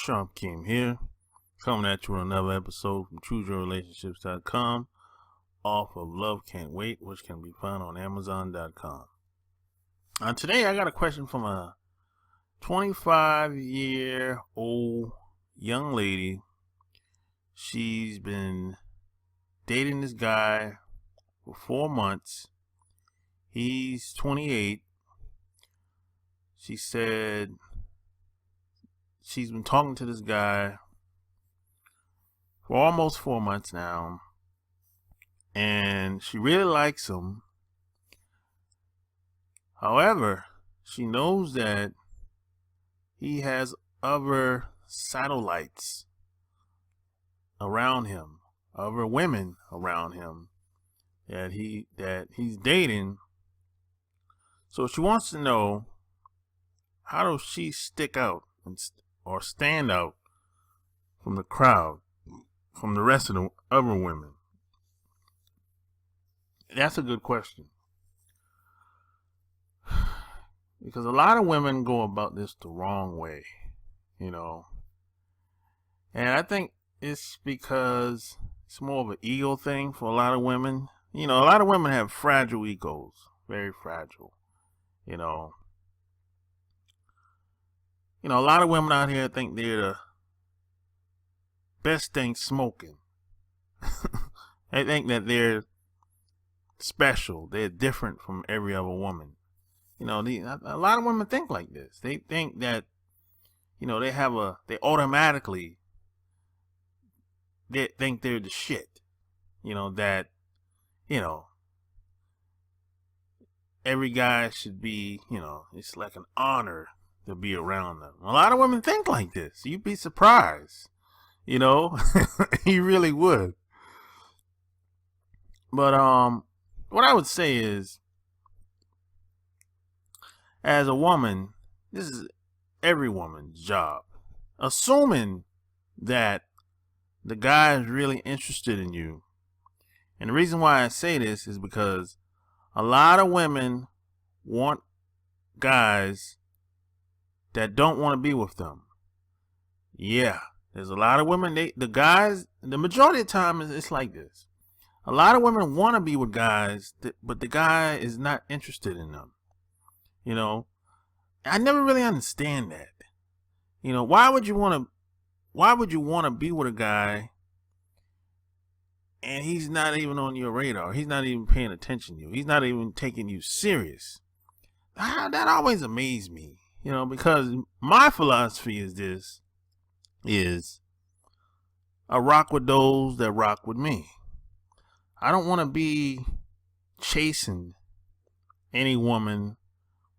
Sean Kim here, coming at you with another episode from ChooseYourRelationships.com, off of Love Can't Wait, which can be found on Amazon.com. Today I got a question from a 25-year-old young lady. She's been dating this guy for 4 months. He's 28. She said she's been talking to this guy for almost 4 months now, and she really likes him. However, she knows that he has other satellites around him, other women around him that he's dating. So she wants to know, how does she stick out or stand out from the crowd, from the rest of the other women? That's a good question. Because a lot of women go about this the wrong way, And I think it's because it's more of an ego thing for a lot of women. A lot of women have fragile egos, very fragile. A lot of women out here think they're the best thing smoking. They think that they're special. They're different from every other woman. A lot of women think like this. They think that, they automatically, they think they're the shit. Every guy should be, it's like an honor to be around them. A lot of women think like this. You'd be surprised, you really would. But what I would say is, as a woman, this is every woman's job. Assuming that the guy is really interested in you. And the reason why I say this is because a lot of women want guys that don't want to be with them. Yeah, there's a lot of women, the majority of the time it's like this. A lot of women want to be with guys, but the guy is not interested in them. I never really understand that. Why would you want to be with a guy and he's not even on your radar? He's not even paying attention to you. He's not even taking you serious. That always amazed me, because my philosophy is I rock with those that rock with me. I don't want to be chasing any woman,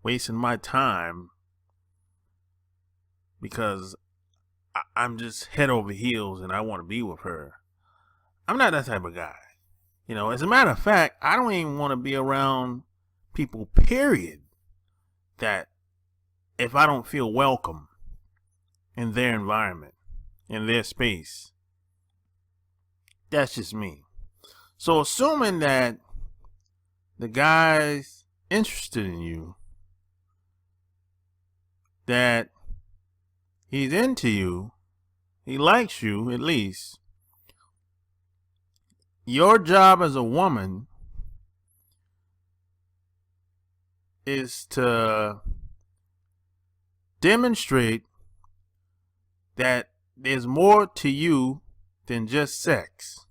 wasting my time because I'm just head over heels and I want to be with her. I'm not that type of guy. As a matter of fact, I don't even want to be around people, period, that if I don't feel welcome in their environment, in their space. That's just me. So assuming that the guy's interested in you, that he's into you, he likes you at least, your job as a woman is to demonstrate that there's more to you than just sex.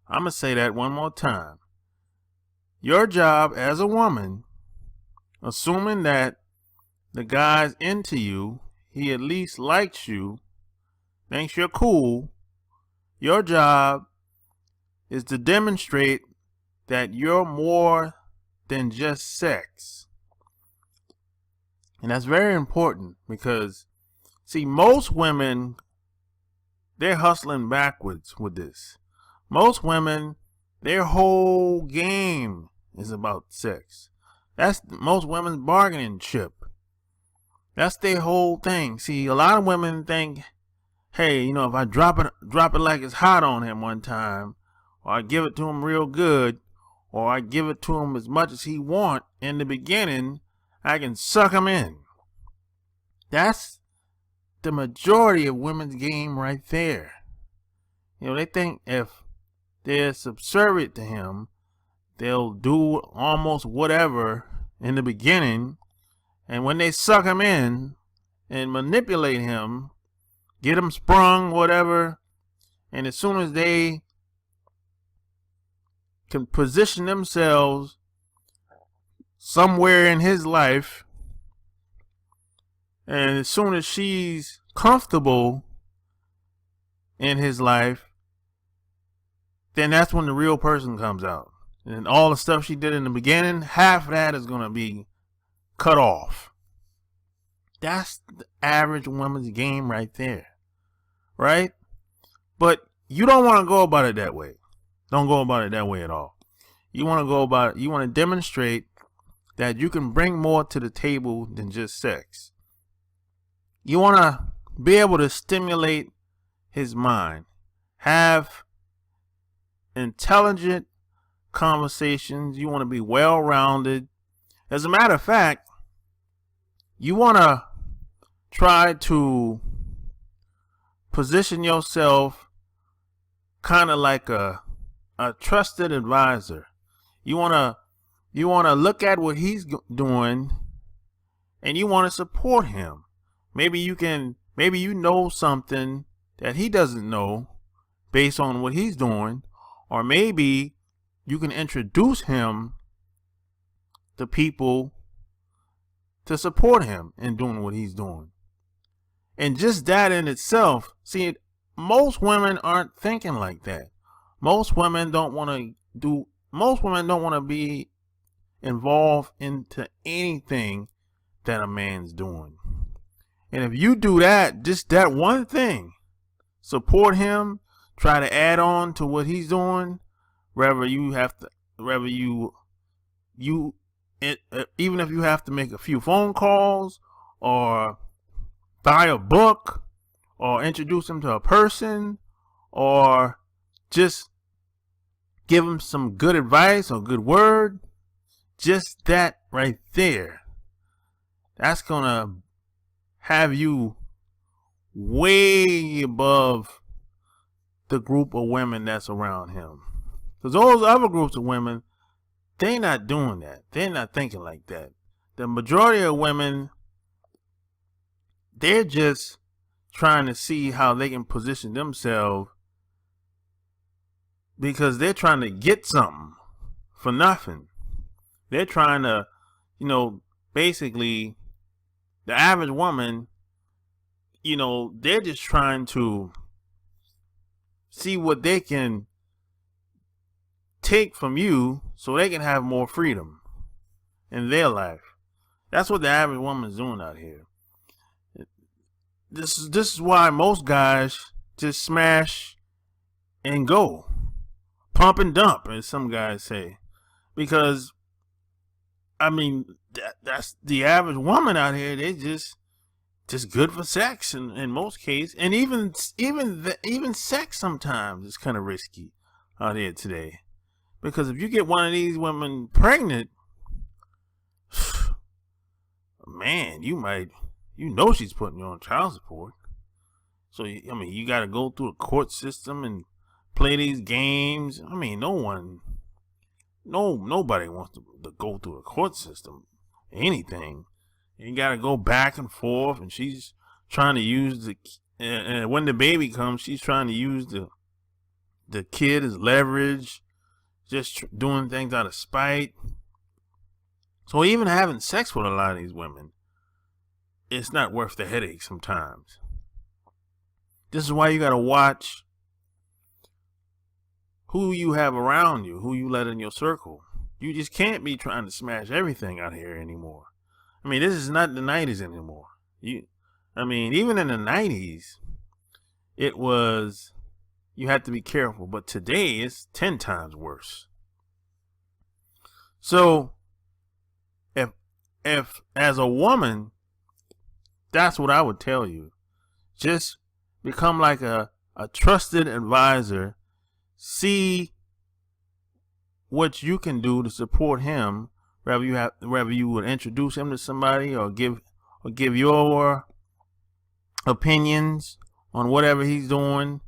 I'm going to say that one more time. Your job as a woman, assuming that the guy's into you, he at least likes you, thinks you're cool, your job is to demonstrate that you're more than just sex. And that's very important because, see, most women, they're hustling backwards with this. Most women, their whole game is about sex. That's most women's bargaining chip. That's their whole thing. See, a lot of women think, hey, if I drop it like it's hot on him one time, or I give it to him real good, or I give it to him as much as he want in the beginning, I can suck him in. That's the majority of women's game right there. You know, they think if they're subservient to him, they'll do almost whatever in the beginning, and when they suck him in and manipulate him, get him sprung, whatever, and as soon as they can position themselves somewhere in his life, and as soon as she's comfortable in his life, then that's when the real person comes out. And all the stuff she did in the beginning, half of that is going to be cut off. That's the average woman's game right there. Right? But you don't want to go about it that way. Don't go about it that way at all. You want to go about it, you want to demonstrate that you can bring more to the table than just sex. You want to be able to stimulate his mind. Have intelligent conversations. You want to be well-rounded. As a matter of fact, you want to try to position yourself kind of like a trusted advisor. You want to look at what he's doing and you want to support him. Maybe you know something that he doesn't know based on what he's doing, or maybe you can introduce him to people to support him in doing what he's doing. And just that in itself, see, most women aren't thinking like that. Most women don't want to be involved into anything that a man's doing. And if you do that, just that one thing, support him, try to add on to what he's doing, even if you have to make a few phone calls or buy a book or introduce him to a person or just give him some good advice or good word, just that right there, that's gonna have you way above the group of women that's around him. Because those other groups of women, they're not doing that. They're not thinking like that. The majority of women, they're just trying to see how they can position themselves because they're trying to get something for nothing. They're trying to, basically, the average woman, they're just trying to see what they can take from you so they can have more freedom in their life. That's what the average woman is doing out here. This is why most guys just smash and go. Pump and dump, as some guys say. Because, that's the average woman out here. They just good for sex in most cases. And even sex sometimes is kind of risky out here today. Because if you get one of these women pregnant, man, she's putting you on child support. So, you got to go through the court system and play these games. Nobody wants to go through a court system, anything. And you got to go back and forth, and she's trying to use and when the baby comes, she's trying to use the kid as leverage, just doing things out of spite. So even having sex with a lot of these women, it's not worth the headache sometimes. This is why you got to watch who you have around you, who you let in your circle. You just can't be trying to smash everything out here anymore. This is not the 90s anymore. Even in the 90s, it was, you had to be careful. But today, it's 10 times worse. So, if as a woman, that's what I would tell you. Just become like a trusted advisor. See what you can do to support him, whether you would introduce him to somebody or give your opinions on whatever he's doing,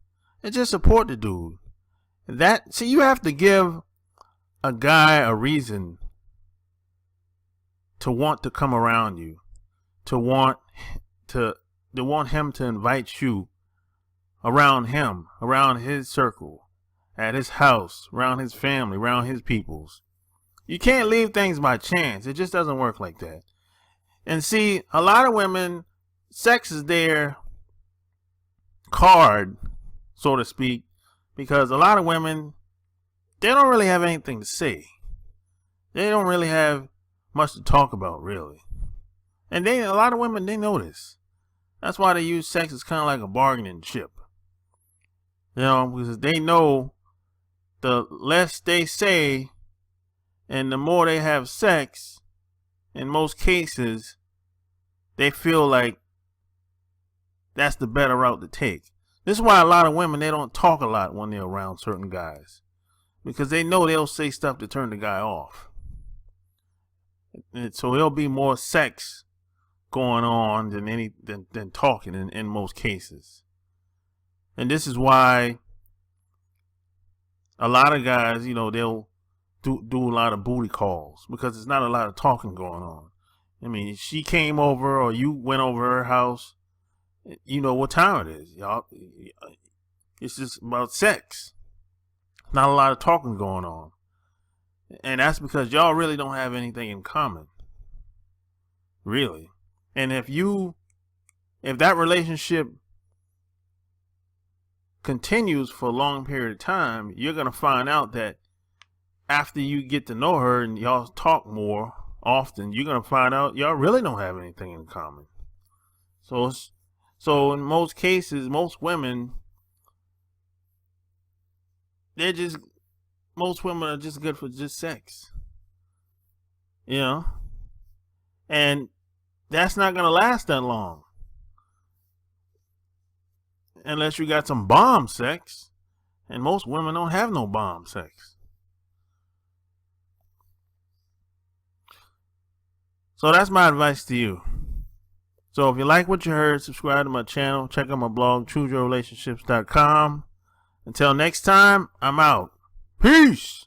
and just support the dude. You have to give a guy a reason to want to come around you, to want him to invite you around him, around his circle, at his house, around his family, around his peoples. You can't leave things by chance. It just doesn't work like that. And see, a lot of women, sex is their card, so to speak, because a lot of women, they don't really have anything to say. They don't really have much to talk about, really. And a lot of women, they know this. That's why they use sex as kind of like a bargaining chip. Because they know the less they say and the more they have sex, in most cases, they feel like that's the better route to take. This is why a lot of women, they don't talk a lot when they're around certain guys, because they know they'll say stuff to turn the guy off. And so there'll be more sex going on than talking in most cases. And this is why a lot of guys, they'll do a lot of booty calls, because there's not a lot of talking going on. I mean, she came over or you went over her house, you know what time it is, y'all. It's just about sex. Not a lot of talking going on. And that's because y'all really don't have anything in common. Really. And if that relationship continues for a long period of time, you're going to find out that after you get to know her and y'all talk more often, you're going to find out y'all really don't have anything in common. So in most cases, most women, most women are just good for just sex. And that's not going to last that long. Unless you got some bomb sex. And most women don't have no bomb sex. So that's my advice to you. So if you like what you heard, subscribe to my channel. Check out my blog, chooseyourrelationships.com. Until next time, I'm out. Peace.